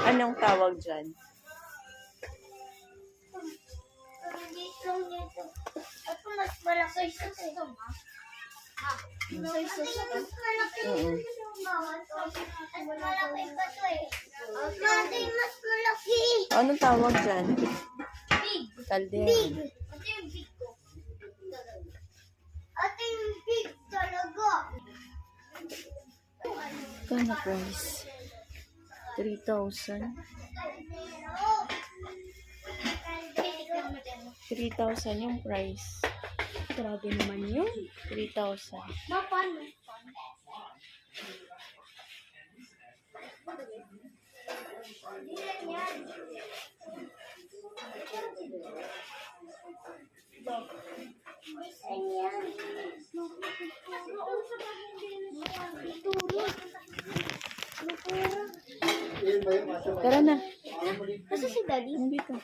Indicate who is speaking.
Speaker 1: Anong tawag dyan?
Speaker 2: Ito mas malaki sa ito, ma. Mas malaki pa to eh. Ate, mas malaki.
Speaker 1: Anong tawag dyan?
Speaker 2: Big.
Speaker 1: Kaldero.
Speaker 2: Big. Ate, yung big ko. Ate, yung big talaga.
Speaker 1: Kano price? 3,000. 3,000 yung price. Grabe naman yun. 3,000.
Speaker 2: Mapan.
Speaker 1: Tara na.
Speaker 2: Kasi si Daddy.
Speaker 1: Hindi ka.